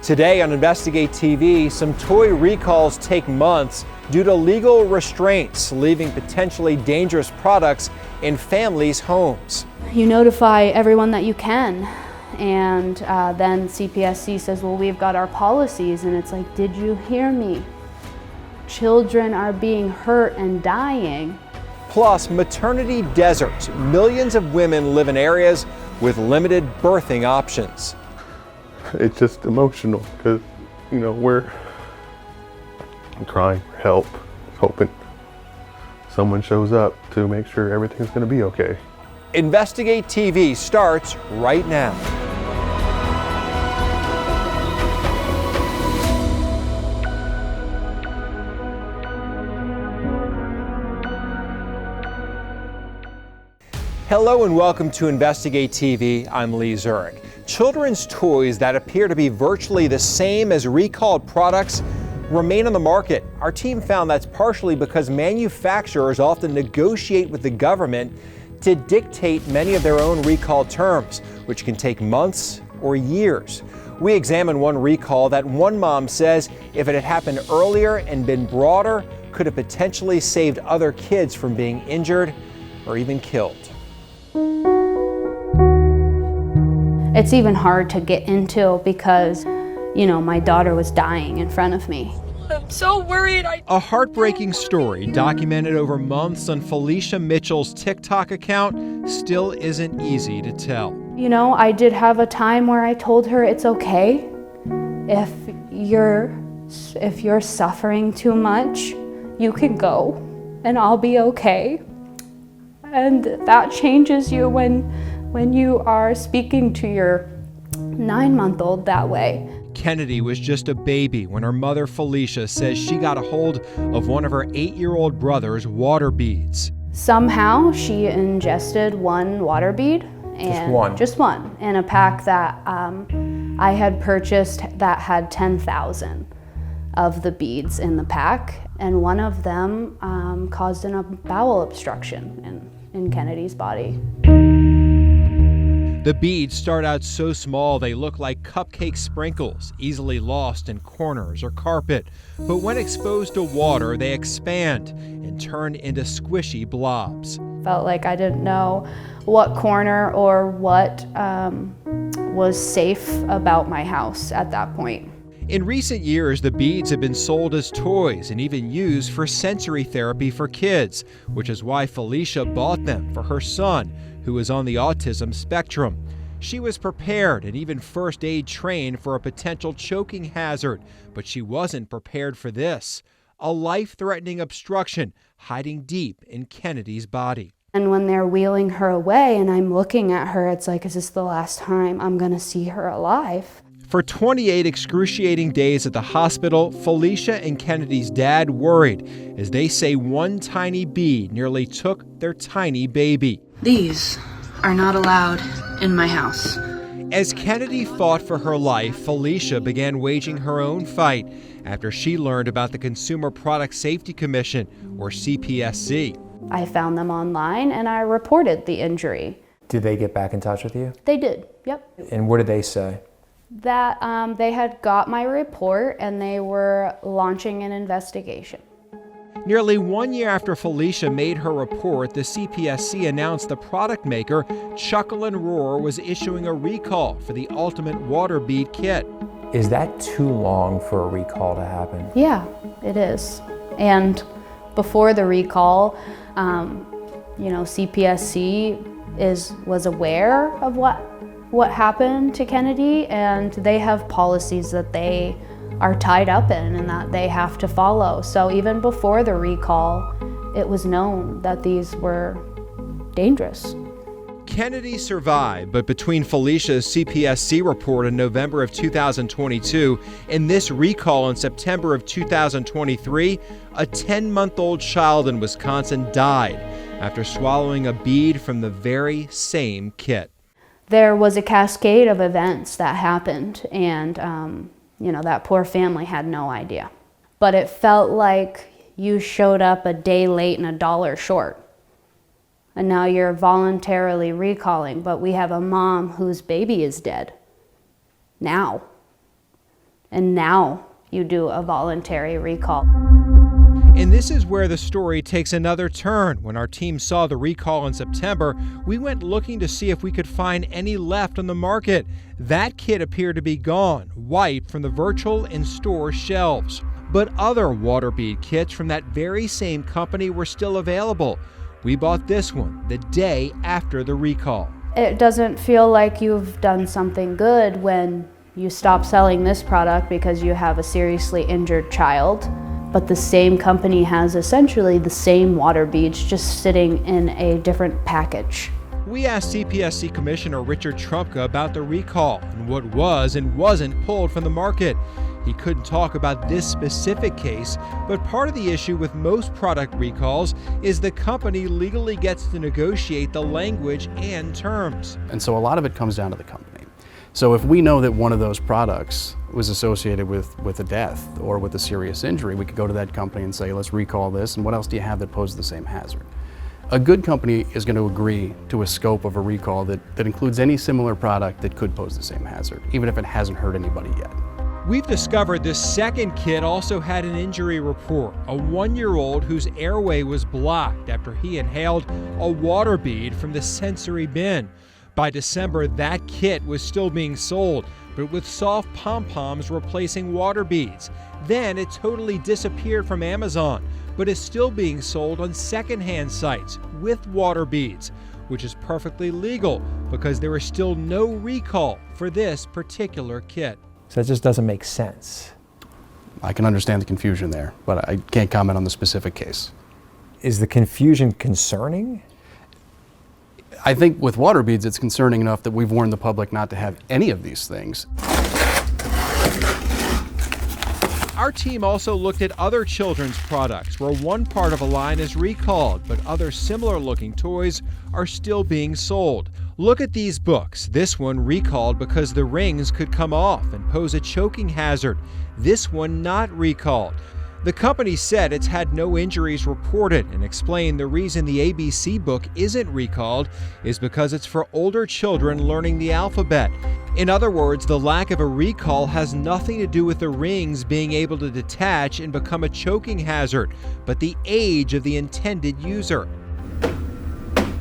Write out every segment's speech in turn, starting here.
Today on Investigate TV, some toy recalls take months due to legal restraints, leaving potentially dangerous products in families' homes. You notify everyone that you can, and then CPSC says, well, we've got our policies, and it's like, did you hear me? Children are being hurt and dying. Plus, maternity deserts. Millions of women live in areas with limited birthing options. It's just emotional because, I'm crying for help, hoping someone shows up to make sure everything's going to be okay. Investigate TV starts right now. Hello and welcome to Investigate TV. I'm Lee Zurich. Children's toys that appear to be virtually the same as recalled products remain on the market. Our team found that's partially because manufacturers often negotiate with the government to dictate many of their own recall terms, which can take months or years. We examined one recall that one mom says if it had happened earlier and been broader, could have potentially saved other kids from being injured or even killed. It's even hard to get into because, my daughter was dying in front of me. I'm so worried. A heartbreaking story documented over months on Felicia Mitchell's TikTok account still isn't easy to tell. I did have a time where I told her it's okay. If you're suffering too much, you can go and I'll be okay. And that changes you when you are speaking to your 9-month-old that way. Kennedy was just a baby when her mother Felicia says she got a hold of one of her 8-year-old brother's water beads. Somehow she ingested one water bead. Just one in a pack that I had purchased that had 10,000 of the beads in the pack, and one of them caused a bowel obstruction in Kennedy's body. The beads start out so small they look like cupcake sprinkles, easily lost in corners or carpet. But when exposed to water, they expand and turn into squishy blobs. Felt like I didn't know what corner or what was safe about my house at that point. In recent years, the beads have been sold as toys and even used for sensory therapy for kids, which is why Felicia bought them for her son, who is on the autism spectrum. She was prepared and even first aid trained for a potential choking hazard, but she wasn't prepared for this, a life-threatening obstruction hiding deep in Kennedy's body. And when they're wheeling her away and I'm looking at her, it's like, is this the last time I'm gonna see her alive? For 28 excruciating days at the hospital, Felicia and Kennedy's dad worried as they say one tiny bead nearly took their tiny baby. These are not allowed in my house. As Kennedy fought for her life, Felicia began waging her own fight after she learned about the Consumer Product Safety Commission, or CPSC. I found them online and I reported the injury. Did they get back in touch with you? They did, yep. And what did they say? That they had got my report and they were launching an investigation. Nearly 1 year after Felicia made her report, the CPSC announced the product maker, Chuckle & Roar, was issuing a recall for the Ultimate Water Bead Kit. Is that too long for a recall to happen? Yeah, it is. And before the recall, CPSC was aware of what happened to Kennedy, and they have policies that they are tied up in and that they have to follow. So even before the recall, it was known that these were dangerous. Kennedy survived, but between Felicia's CPSC report in November of 2022 and this recall in September of 2023, a 10-month-old child in Wisconsin died after swallowing a bead from the very same kit. There was a cascade of events that happened, and that poor family had no idea. But it felt like you showed up a day late and $1 short. And now you're voluntarily recalling, but we have a mom whose baby is dead now. and now you do a voluntary recall. And this is where the story takes another turn. When our team saw the recall in September, we went looking to see if we could find any left on the market. That kit appeared to be gone, wiped from the virtual and store shelves. But other water bead kits from that very same company were still available. We bought this one the day after the recall. It doesn't feel like you've done something good when you stop selling this product because you have a seriously injured child, but the same company has essentially the same water beads just sitting in a different package. We asked CPSC Commissioner Richard Trumka about the recall and what was and wasn't pulled from the market. He couldn't talk about this specific case, but part of the issue with most product recalls is the company legally gets to negotiate the language and terms. And so a lot of it comes down to the company. So if we know that one of those products was associated with a death or with a serious injury, we could go to that company and say, let's recall this, and what else do you have that poses the same hazard? A good company is going to agree to a scope of a recall that includes any similar product that could pose the same hazard, even if it hasn't hurt anybody yet. We've discovered this second kit also had an injury report, a 1-year-old whose airway was blocked after he inhaled a water bead from the sensory bin. By December, that kit was still being sold, but with soft pom-poms replacing water beads. Then it totally disappeared from Amazon, but is still being sold on secondhand sites with water beads, which is perfectly legal because there is still no recall for this particular kit. So that just doesn't make sense. I can understand the confusion there, but I can't comment on the specific case. Is the confusion concerning? I think with water beads, it's concerning enough that we've warned the public not to have any of these things. Our team also looked at other children's products where one part of a line is recalled, but other similar looking toys are still being sold. Look at these books. This one recalled because the rings could come off and pose a choking hazard. This one not recalled. The company said it's had no injuries reported and explained the reason the ABC book isn't recalled is because it's for older children learning the alphabet. In other words, the lack of a recall has nothing to do with the rings being able to detach and become a choking hazard, but the age of the intended user.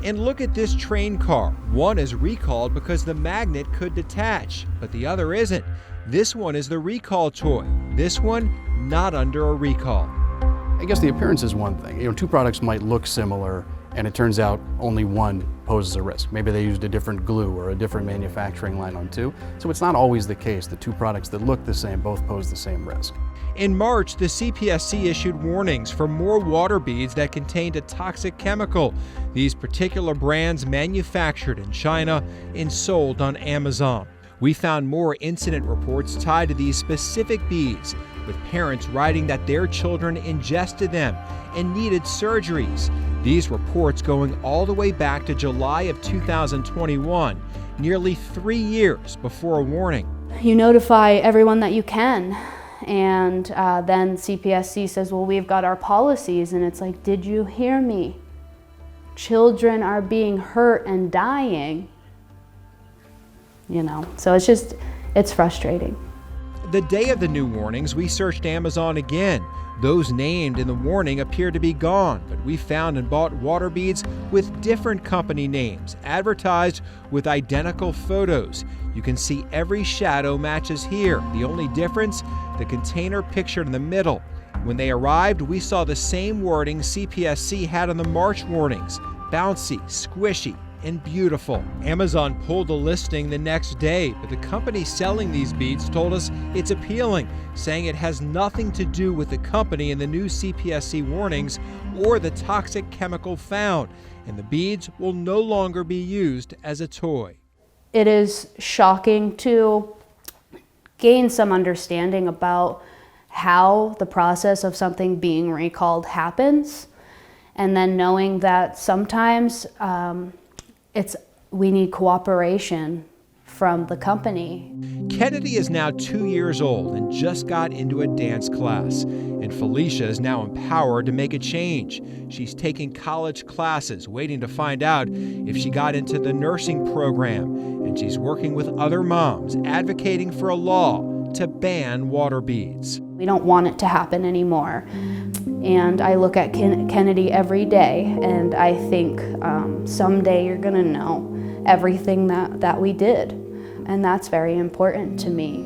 And look at this train car. One is recalled because the magnet could detach, but the other isn't. This one is the recall toy. This one, not under a recall. I guess the appearance is one thing. You know, two products might look similar, and it turns out only one poses a risk. Maybe they used a different glue or a different manufacturing line on two. So it's not always the case that two products that look the same both pose the same risk. In March, the CPSC issued warnings for more water beads that contained a toxic chemical. These particular brands manufactured in China and sold on Amazon. We found more incident reports tied to these specific beads, with parents writing that their children ingested them and needed surgeries. These reports going all the way back to July of 2021, nearly 3 years before a warning. You notify everyone that you can, and then CPSC says, well, we've got our policies, and it's like, did you hear me? Children are being hurt and dying. You know, so it's frustrating. The day of the new warnings, we searched Amazon again. Those named in the warning appeared to be gone, but we found and bought water beads with different company names, advertised with identical photos. You can see every shadow matches here. The only difference, the container pictured in the middle. When they arrived, we saw the same wording CPSC had on the March warnings: bouncy, squishy, and beautiful. Amazon pulled the listing the next day, but the company selling these beads told us it's appealing, saying it has nothing to do with the company in the new CPSC warnings or the toxic chemical found, and the beads will no longer be used as a toy. It is shocking to gain some understanding about how the process of something being recalled happens, and then knowing that sometimes we need cooperation from the company. Kennedy is now 2 years old and just got into a dance class. And Felicia is now empowered to make a change. She's taking college classes, waiting to find out if she got into the nursing program. And she's working with other moms, advocating for a law to ban water beads. We don't want it to happen anymore. And I look at Kennedy every day, and I think someday you're gonna know everything that we did. And that's very important to me.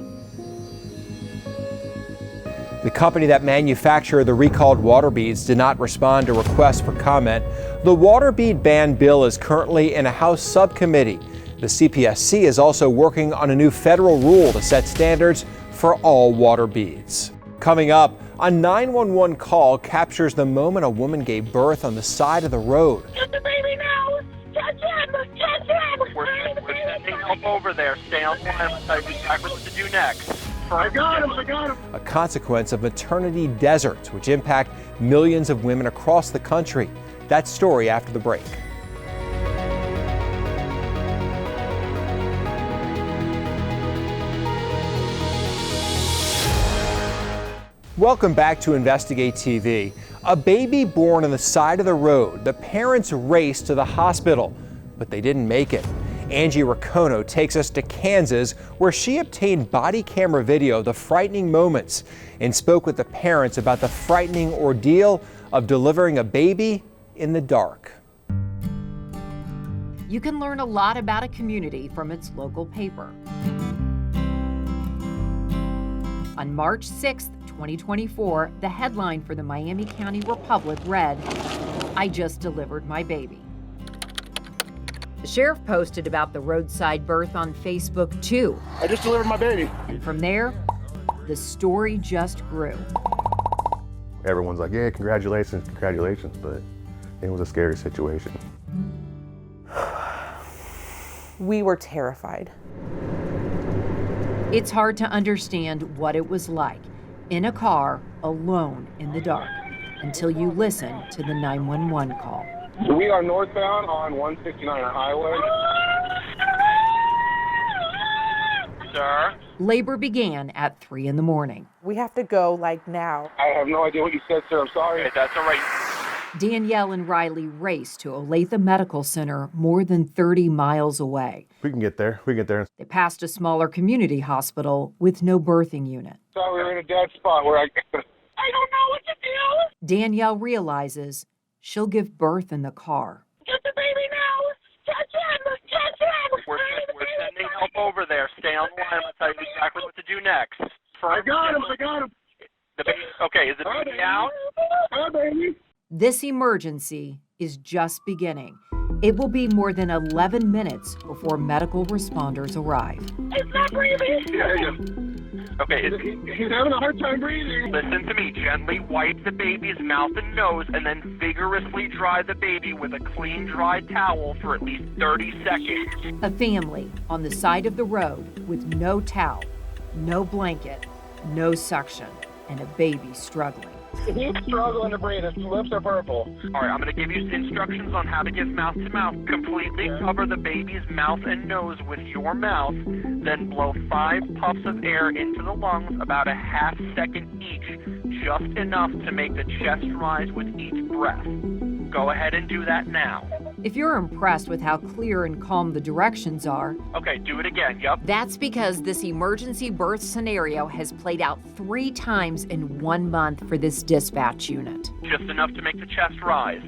The company that manufactured the recalled water beads did not respond to requests for comment. The water bead ban bill is currently in a House subcommittee. The CPSC is also working on a new federal rule to set standards for all water beads. Coming up, a 911 call captures the moment a woman gave birth on the side of the road. Get the baby now! Touch him! Touch him! We're sending help over there. Stay on line. I'll tell you exactly what to do next. I got him! A consequence of maternity deserts, which impact millions of women across the country. That story after the break. Welcome back to Investigate TV. A baby born on the side of the road. The parents raced to the hospital, but they didn't make it. Angie Racono takes us to Kansas, where she obtained body camera video of the frightening moments and spoke with the parents about the frightening ordeal of delivering a baby in the dark. You can learn a lot about a community from its local paper. On March 6th, 2024, the headline for the Miami County Republic read, "I just delivered my baby." The sheriff posted about the roadside birth on Facebook too. I just delivered my baby. And from there, the story just grew. Everyone's like, yeah, congratulations, congratulations, but it was a scary situation. We were terrified. It's hard to understand what it was like in a car alone in the dark until you listen to the 911 call. We are northbound on 169 highway. Sir? Labor began at 3 in the morning. We have to go like now. I have no idea what you said, sir. I'm sorry. Okay, that's all right. Danielle and Riley raced to Olathe Medical Center more than 30 miles away. We can get there. We can get there. They passed a smaller community hospital with no birthing unit. Sorry, we were in a dead spot where I don't know what to do. Danielle realizes she'll give birth in the car. Get the baby now! Touch him! Touch him! We're sending help over there. Stay on line. I'll tell you exactly what to do next. I got him! The baby, okay, is the baby out? Hi, baby! This emergency is just beginning. It will be more than 11 minutes before medical responders arrive. It's not breathing! Okay, He's having a hard time breathing. listen to me. Gently wipe the baby's mouth and nose and then vigorously dry the baby with a clean, dry towel for at least 30 seconds. A family on the side of the road with no towel, no blanket, no suction, and a baby struggling. He's struggling to breathe. His lips are purple. All right, I'm going to give you instructions on how to give mouth-to-mouth. Completely cover the baby's mouth and nose with your mouth, then blow 5 puffs of air into the lungs, about a half second each, just enough to make the chest rise with each breath. Go ahead and do that now. If you're impressed with how clear and calm the directions are, Okay, do it again. Yup. that's because this emergency birth scenario has played out 3 times in 1 month for this dispatch unit. Just enough to make the chest rise.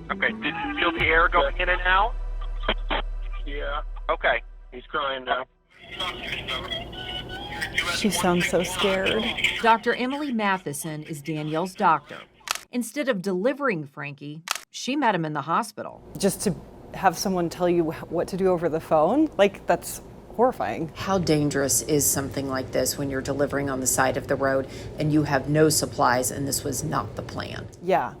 Okay, did you feel the air going in and out? Yeah. Okay. He's crying now. She sounds so scared. Dr. Emily Matheson is Danielle's doctor. Instead of delivering Frankie, she met him in the hospital. Just to have someone tell you what to do over the phone, like, that's horrifying. How dangerous is something like this when you're delivering on the side of the road and you have no supplies and this was not the plan? Yeah.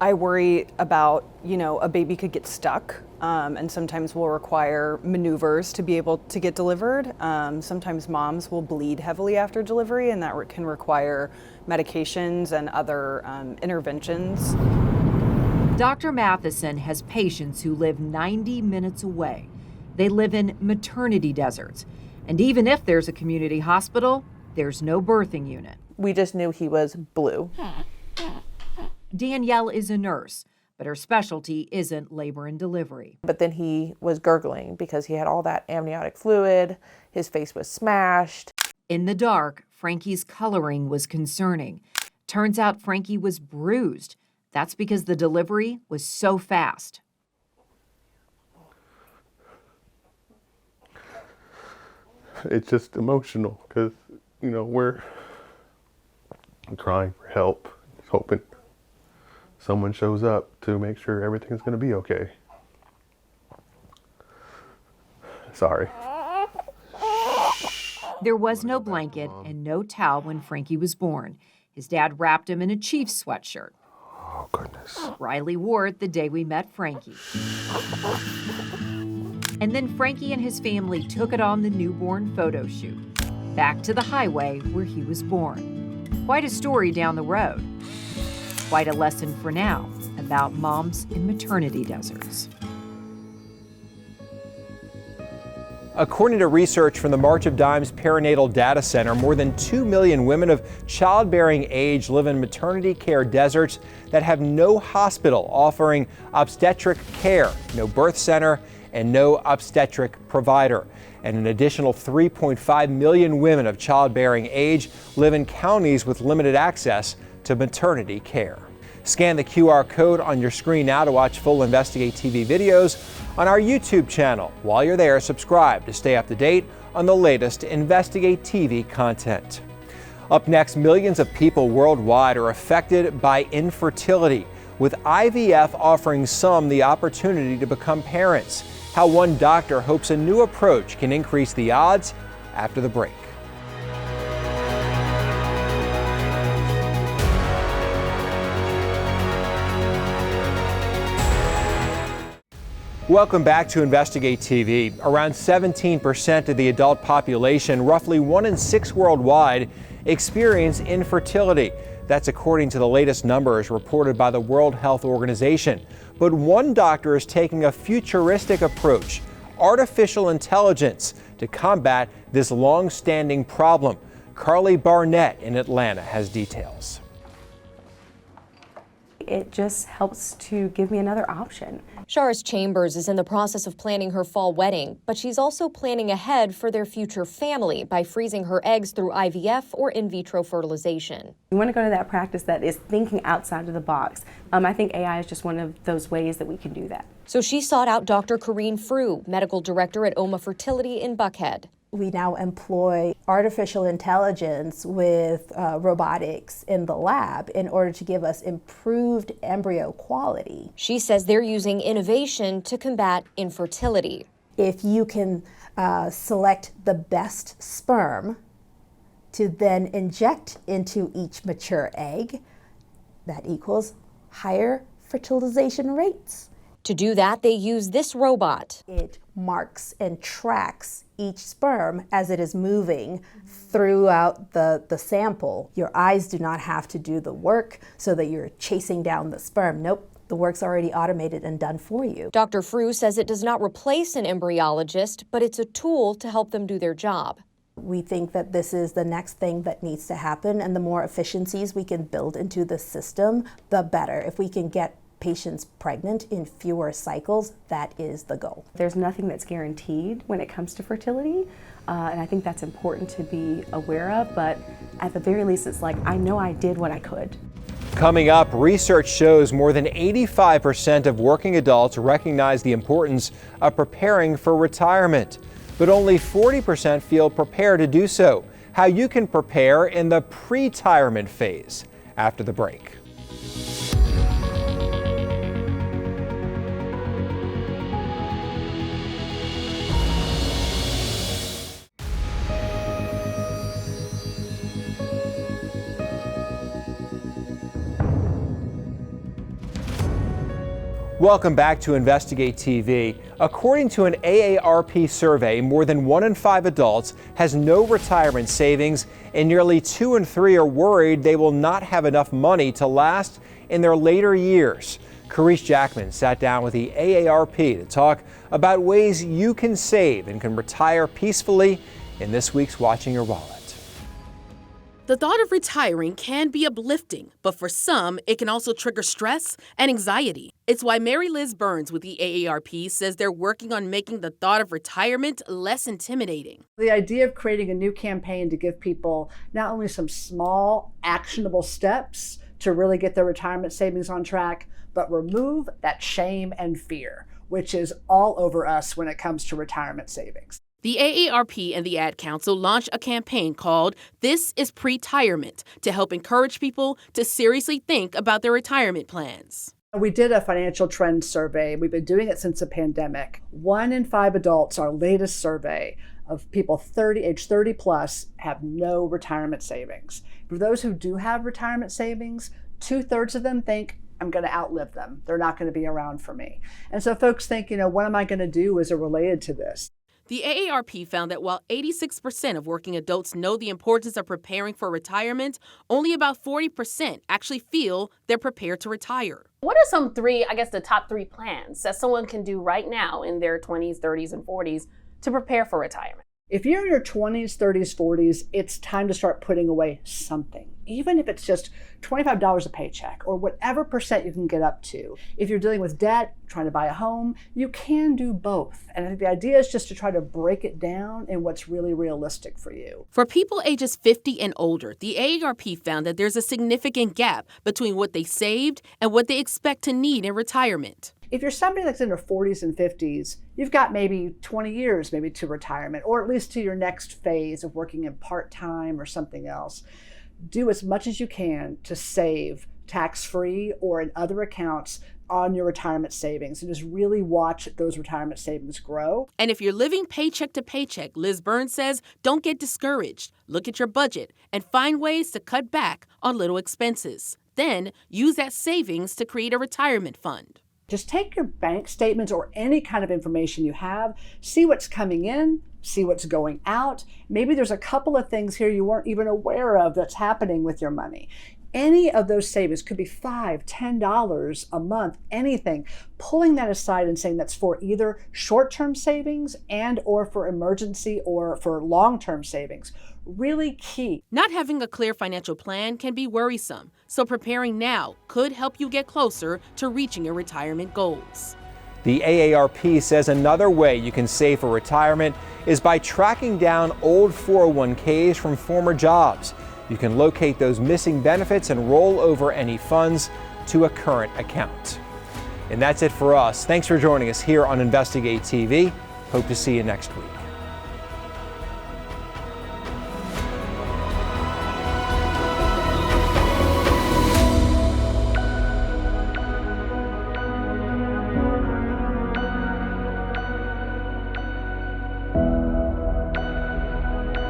I worry about, a baby could get stuck, and sometimes will require maneuvers to be able to get delivered. Sometimes moms will bleed heavily after delivery, and that can require medications and other interventions. Dr. Matheson has patients who live 90 minutes away. They live in maternity deserts. And even if there's a community hospital, there's no birthing unit. We just knew he was blue. Danielle is a nurse, but her specialty isn't labor and delivery. But then he was gurgling because he had all that amniotic fluid. His face was smashed. In the dark, Frankie's coloring was concerning. Turns out Frankie was bruised. That's because the delivery was so fast. It's just emotional because, you know, we're crying for help, hoping someone shows up to make sure everything's going to be okay. Sorry. There was no blanket and no towel when Frankie was born. His dad wrapped him in a Chiefs sweatshirt. Oh, goodness. Riley wore it the day we met Frankie. And then Frankie and his family took it on the newborn photo shoot. Back to the highway where he was born. Quite a story down the road. Quite a lesson for now about moms in maternity deserts. According to research from the March of Dimes Perinatal Data Center, more than 2 million women of childbearing age live in maternity care deserts that have no hospital offering obstetric care, no birth center, and no obstetric provider. And an additional 3.5 million women of childbearing age live in counties with limited access to maternity care. Scan the QR code on your screen now to watch full Investigate TV videos on our YouTube channel. While you're there, subscribe to stay up to date on the latest Investigate TV content. Up next, millions of people worldwide are affected by infertility, with IVF offering some the opportunity to become parents. How one doctor hopes a new approach can increase the odds after the break. Welcome back to Investigate TV. Around 17% of the adult population, roughly 1 in 6 worldwide, experience infertility. That's according to the latest numbers reported by the World Health Organization. But one doctor is taking a futuristic approach, artificial intelligence, to combat this long-standing problem. Carly Barnett in Atlanta has details. It just helps to give me another option. Charis Chambers is in the process of planning her fall wedding, but she's also planning ahead for their future family by freezing her eggs through IVF or in vitro fertilization. You want to go to that practice that is thinking outside of the box. I think AI is just one of those ways that we can do that. So she sought out Dr. Corrine Frew, medical director at Oma Fertility in Buckhead. We now employ artificial intelligence with robotics in the lab in order to give us improved embryo quality. She says they're using innovation to combat infertility. If you can select the best sperm to then inject into each mature egg, that equals higher fertilization rates. To do that, they use this robot. It marks and tracks each sperm as it is moving throughout the sample. Your eyes do not have to do the work so that you're chasing down the sperm. Nope, the work's already automated and done for you. Dr. Frew says it does not replace an embryologist, but it's a tool to help them do their job. We think that this is the next thing that needs to happen, and the more efficiencies we can build into the system, the better. If we can get patients pregnant in fewer cycles, that is the goal. There's nothing that's guaranteed when it comes to fertility, and I think that's important to be aware of, but at the very least it's like, I know I did what I could. Coming up, research shows more than 85% of working adults recognize the importance of preparing for retirement, but only 40% feel prepared to do so. How you can prepare in the pre-retirement phase after the break. Welcome back to Investigate TV. According to an AARP survey, more than 1 in 5 adults has no retirement savings, and nearly 2 in 3 are worried they will not have enough money to last in their later years. Carice Jackman sat down with the AARP to talk about ways you can save and can retire peacefully in this week's Watching Your Wallet. The thought of retiring can be uplifting, but for some, it can also trigger stress and anxiety. It's why Mary Liz Burns with the AARP says they're working on making the thought of retirement less intimidating. The idea of creating a new campaign to give people not only some small, actionable steps to really get their retirement savings on track, but remove that shame and fear, which is all over us when it comes to retirement savings. The AARP and the Ad Council launched a campaign called This is Pre-Tirement to help encourage people to seriously think about their retirement plans. We did a financial trends survey. We've been doing it since the pandemic. 1 in 5 adults, our latest survey of people age 30 plus, have no retirement savings. For those who do have retirement savings, 2/3 of them think, I'm going to outlive them. They're not going to be around for me. And so folks think, what am I going to do? Is it related to this? The AARP found that while 86% of working adults know the importance of preparing for retirement, only about 40% actually feel they're prepared to retire. What are the top 3 plans that someone can do right now in their 20s, 30s, and 40s to prepare for retirement? If you're in your 20s, 30s, 40s, it's time to start putting away something, even if it's just $25 a paycheck or whatever percent you can get up to. If you're dealing with debt, trying to buy a home, you can do both. And I think the idea is just to try to break it down in what's really realistic for you. For people ages 50 and older, the AARP found that there's a significant gap between what they saved and what they expect to need in retirement. If you're somebody that's in their 40s and 50s, you've got maybe 20 years maybe to retirement, or at least to your next phase of working in part-time or something else. Do as much as you can to save tax-free or in other accounts on your retirement savings, and just really watch those retirement savings grow. And if you're living paycheck to paycheck, Liz Burns says, don't get discouraged. Look at your budget and find ways to cut back on little expenses. Then use that savings to create a retirement fund. Just take your bank statements or any kind of information you have, see what's coming in, see what's going out. Maybe there's a couple of things here you weren't even aware of that's happening with your money. Any of those savings could be $5, $10 a month, anything. Pulling that aside and saying that's for either short-term savings and or for emergency or for long-term savings. Really key. Not having a clear financial plan can be worrisome, so preparing now could help you get closer to reaching your retirement goals. The AARP says another way you can save for retirement is by tracking down old 401ks from former jobs. You can locate those missing benefits and roll over any funds to a current account. And that's it for us. Thanks for joining us here on Investigate TV. Hope to see you next week.